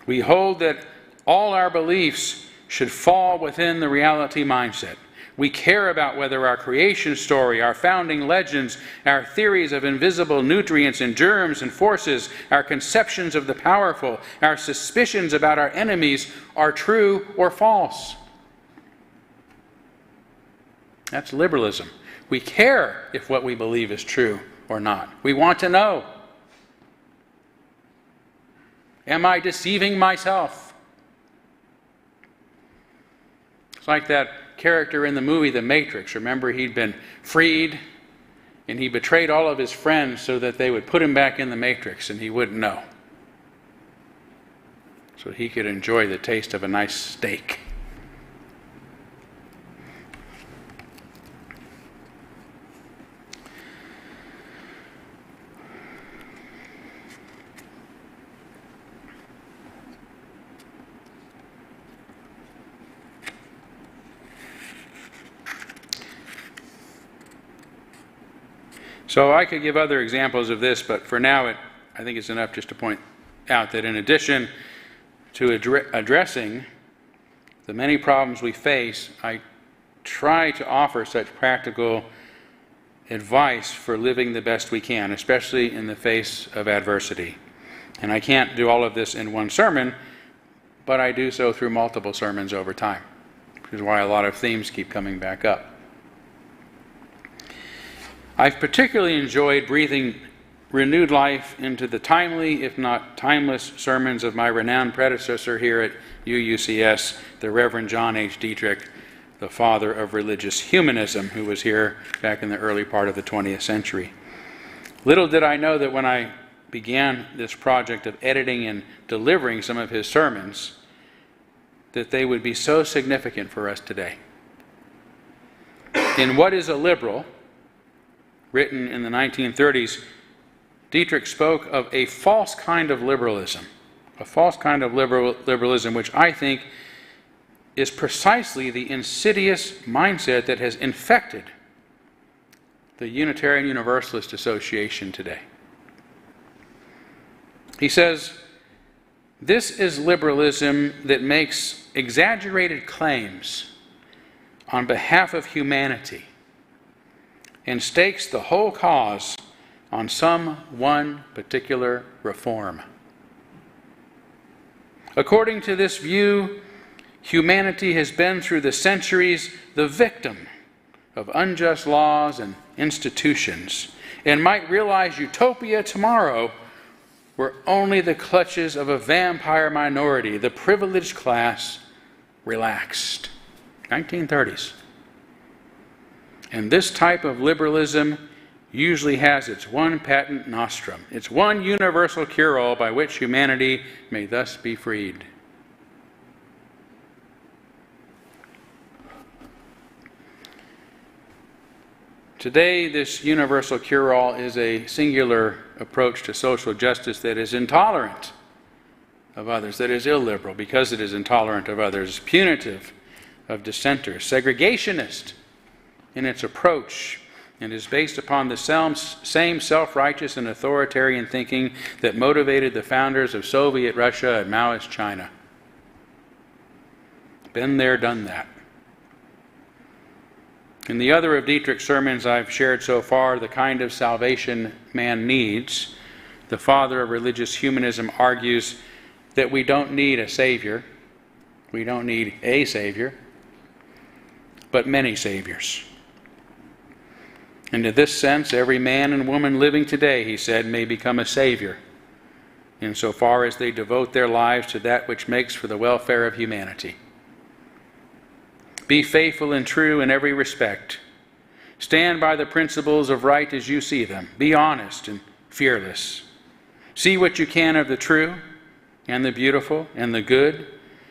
We hold that all our beliefs should fall within the reality mindset. We care about whether our creation story, our founding legends, our theories of invisible nutrients and germs and forces, our conceptions of the powerful, our suspicions about our enemies are true or false. That's liberalism. We care if what we believe is true or not. We want to know. Am I deceiving myself? It's like that character in the movie The Matrix. Remember, he'd been freed and he betrayed all of his friends so that they would put him back in the Matrix and he wouldn't know. So he could enjoy the taste of a nice steak. So I could give other examples of this, but for now I think it's enough just to point out that in addition to addressing the many problems we face, I try to offer such practical advice for living the best we can, especially in the face of adversity. And I can't do all of this in one sermon, but I do so through multiple sermons over time, which is why a lot of themes keep coming back up. I've particularly enjoyed breathing renewed life into the timely, if not timeless, sermons of my renowned predecessor here at UUCS, the Reverend John H. Dietrich, the father of religious humanism, who was here back in the early part of the 20th century. Little did I know that when I began this project of editing and delivering some of his sermons, that they would be so significant for us today. In What is a Liberal?, written in the 1930s, Dietrich spoke of a false kind of liberalism, which I think is precisely the insidious mindset that has infected the Unitarian Universalist Association today. He says, this is liberalism that makes exaggerated claims on behalf of humanity and stakes the whole cause on some one particular reform. According to this view, humanity has been through the centuries the victim of unjust laws and institutions, and might realize utopia tomorrow were only the clutches of a vampire minority, the privileged class, relaxed. 1930s. And this type of liberalism usually has its one patent nostrum, its one universal cure-all by which humanity may thus be freed. Today, this universal cure-all is a singular approach to social justice that is intolerant of others, that is illiberal because it is intolerant of others, punitive of dissenters, segregationist in its approach, and is based upon the same self-righteous and authoritarian thinking that motivated the founders of Soviet Russia and Maoist China. Been there, done that. In the other of Dietrich's sermons I've shared so far, The Kind of Salvation Man Needs, the father of religious humanism argues that we don't need a savior. We don't need a savior, but many saviors. And in this sense, every man and woman living today, he said, may become a savior, insofar as they devote their lives to that which makes for the welfare of humanity. Be faithful and true in every respect. Stand by the principles of right as you see them. Be honest and fearless. See what you can of the true and the beautiful and the good,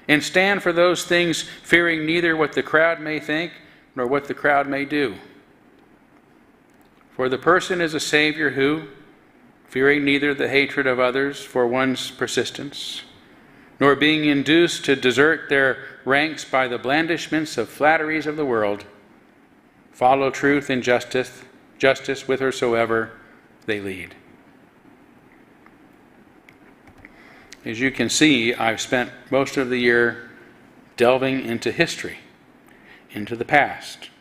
and stand for those things, fearing neither what the crowd may think nor what the crowd may do. For the person is a Savior who, fearing neither the hatred of others for one's persistence, nor being induced to desert their ranks by the blandishments of flatteries of the world, follow truth and justice whithersoever they lead. As you can see, I've spent most of the year delving into history, into the past,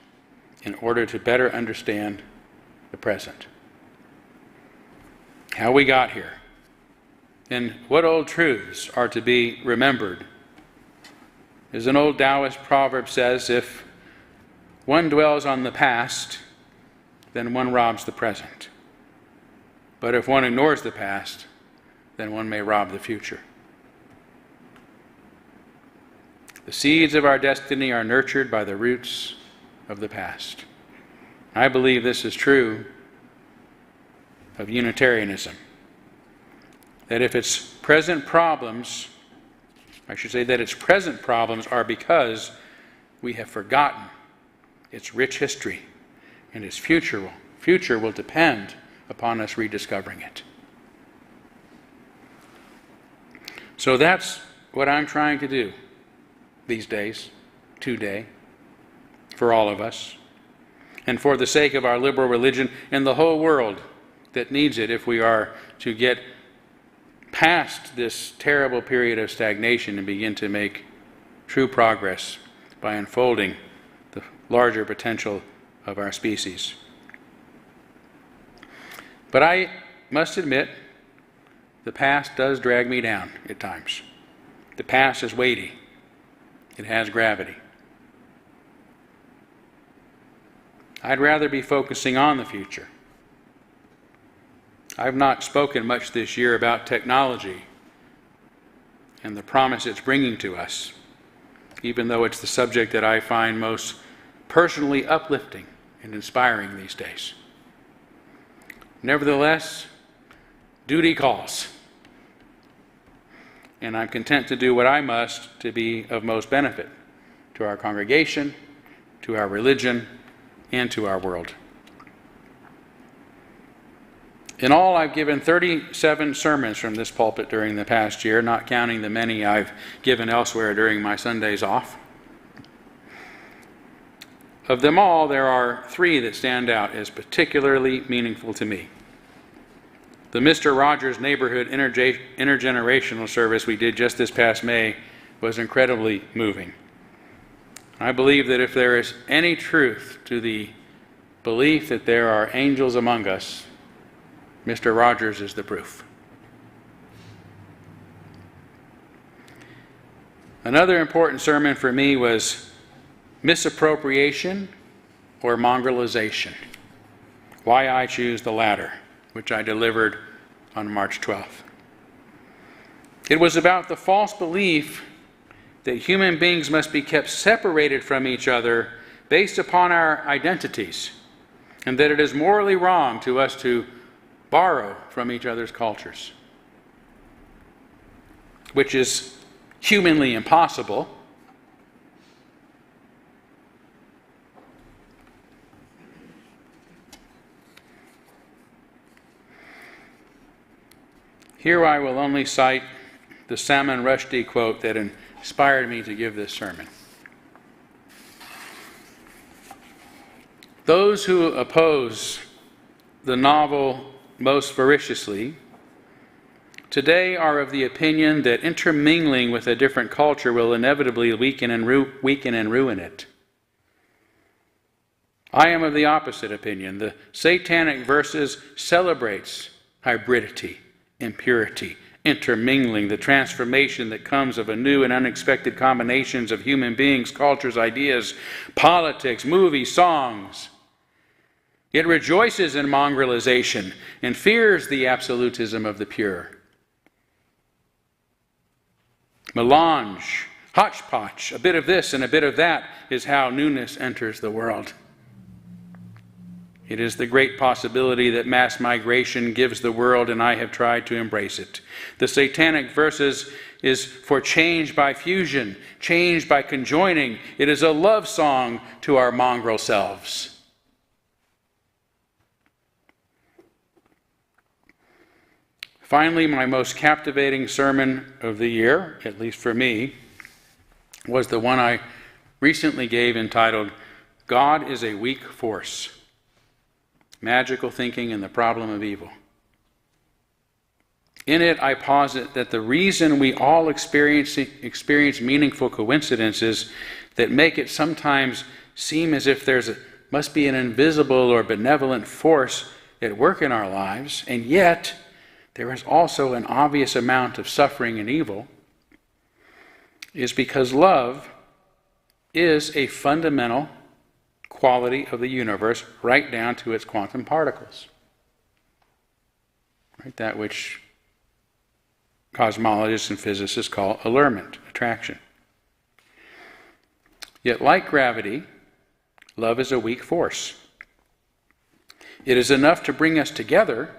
in order to better understand the present. How we got here, and what old truths are to be remembered. As an old Taoist proverb says, if one dwells on the past, then one robs the present. But if one ignores the past, then one may rob the future. The seeds of our destiny are nurtured by the roots of the past. I believe this is true of Unitarianism. That if its present problems, that its present problems are because we have forgotten its rich history, and its future will depend upon us rediscovering it. So that's what I'm trying to do these days, today, for all of us, and for the sake of our liberal religion and the whole world that needs it if we are to get past this terrible period of stagnation and begin to make true progress by unfolding the larger potential of our species. But I must admit, the past does drag me down at times. The past is weighty. It has gravity. I'd rather be focusing on the future. I've not spoken much this year about technology and the promise it's bringing to us, even though it's the subject that I find most personally uplifting and inspiring these days. Nevertheless, duty calls, and I'm content to do what I must to be of most benefit to our congregation, to our religion, and to our world. In all, I've given 37 sermons from this pulpit during the past year, not counting the many I've given elsewhere during my Sundays off. Of them all, there are 3 that stand out as particularly meaningful to me. The Mr. Rogers Neighborhood Intergenerational Service we did just this past May was incredibly moving. I believe that if there is any truth to the belief that there are angels among us, Mr. Rogers is the proof. Another important sermon for me was misappropriation or mongrelization. Why I choose the latter, which I delivered on March 12th. It was about the false belief that human beings must be kept separated from each other based upon our identities, and that it is morally wrong to us to borrow from each other's cultures, which is humanly impossible. Here I will only cite the Salman Rushdie quote that inspired me to give this sermon. Those who oppose the novel most voraciously today are of the opinion that intermingling with a different culture will inevitably weaken and ruin it. I am of the opposite opinion. The Satanic Verses celebrates hybridity, impurity, intermingling, the transformation that comes of a new and unexpected combinations of human beings, cultures, ideas, politics, movies, songs. It rejoices in mongrelization and fears the absolutism of the pure. Melange, hodgepodge, a bit of this and a bit of that is how newness enters the world. It is the great possibility that mass migration gives the world, and I have tried to embrace it. The Satanic Verses is for change by fusion, change by conjoining. It is a love song to our mongrel selves. Finally, my most captivating sermon of the year, at least for me, was the one I recently gave entitled, God is a Weak Force. Magical Thinking and the Problem of Evil. In it, I posit that the reason we all experience meaningful coincidences that make it sometimes seem as if must be an invisible or benevolent force at work in our lives, and yet there is also an obvious amount of suffering and evil, is because love is a fundamental quality of the universe, right down to its quantum particles. Right? That which cosmologists and physicists call allurement, attraction. Yet, like gravity, love is a weak force. It is enough to bring us together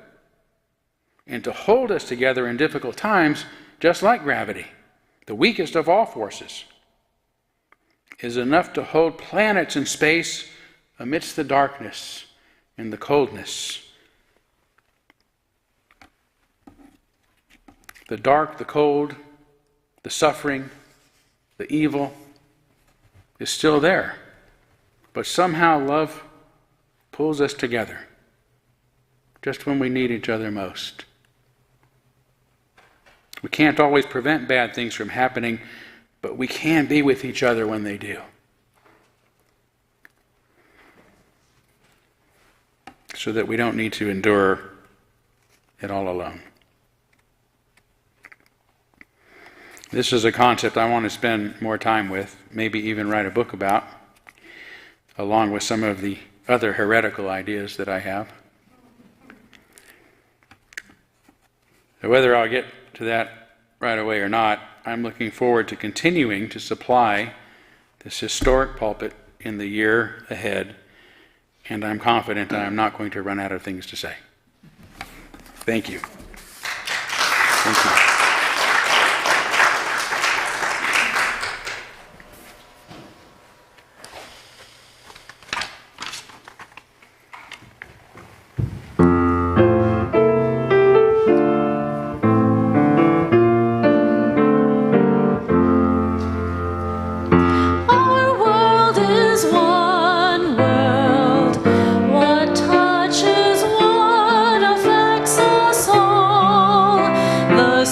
and to hold us together in difficult times, just like gravity, the weakest of all forces, is enough to hold planets in space amidst the darkness and the coldness. The dark, the cold, the suffering, the evil is still there. But somehow love pulls us together just when we need each other most. We can't always prevent bad things from happening, but we can be with each other when they do. So that we don't need to endure it all alone. This is a concept I want to spend more time with, maybe even write a book about, along with some of the other heretical ideas that I have. So whether I'll get to that right away or not, I'm looking forward to continuing to supply this historic pulpit in the year ahead, and I'm confident that I'm not going to run out of things to say. Thank you. Thank you. Our world is one world. What touches one affects us all. The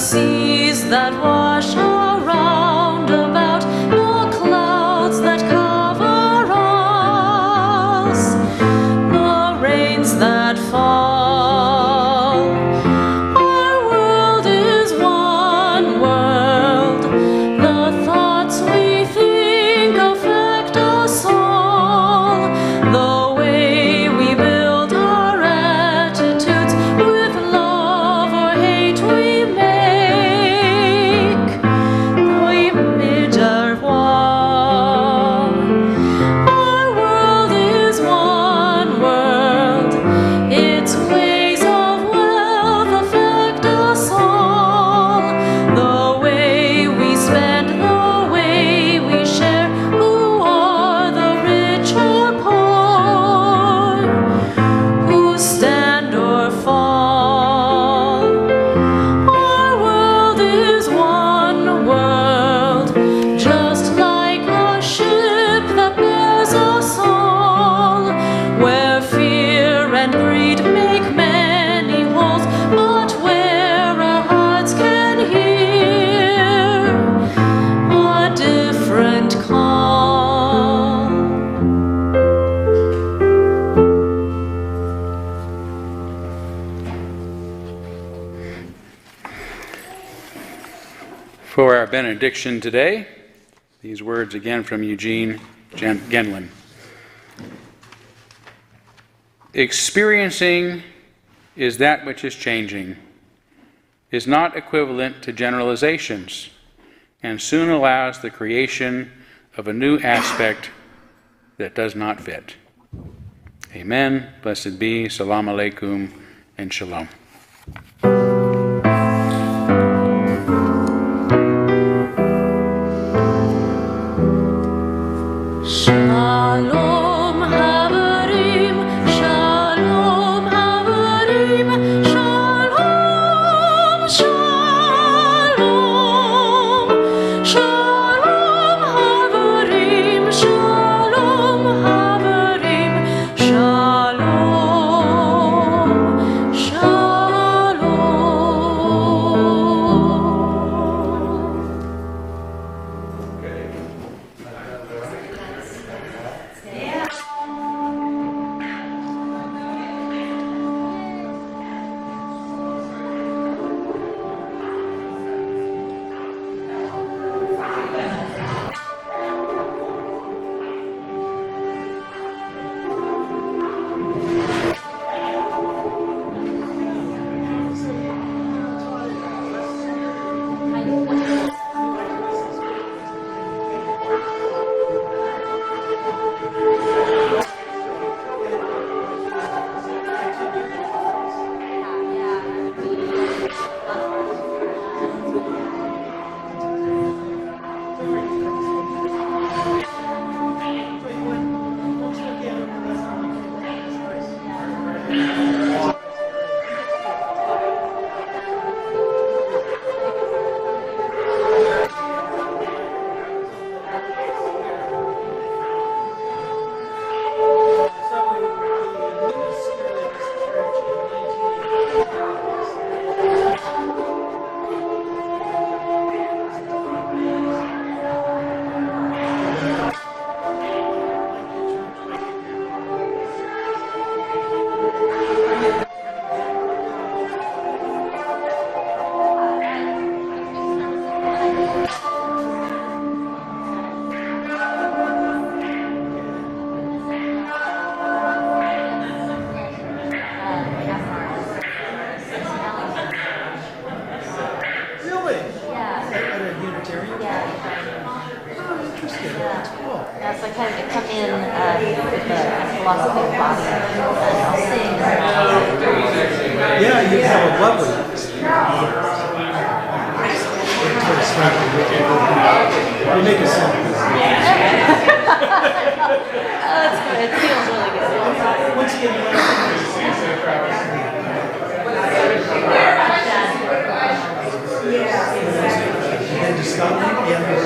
For our benediction today, these words again from Eugene Genlin. Experiencing is that which is changing, is not equivalent to generalizations, and soon allows the creation of a new aspect that does not fit. Amen. Blessed be. Salam alaikum and shalom. Shalom Havarim, Shalom Havarim, Shalom, Shalom, Shalom Havarim, Shalom Havarim, Shalom, Shalom. Really? Yeah. At a Unitarian? Oh, interesting. That's cool. Yeah, so I kind of come in with the philosophy of body, and I'll sing. Yeah, you have a lovely. You make it sound good. Oh, it's good. It feels really good. Once again, and to Scotland, yeah.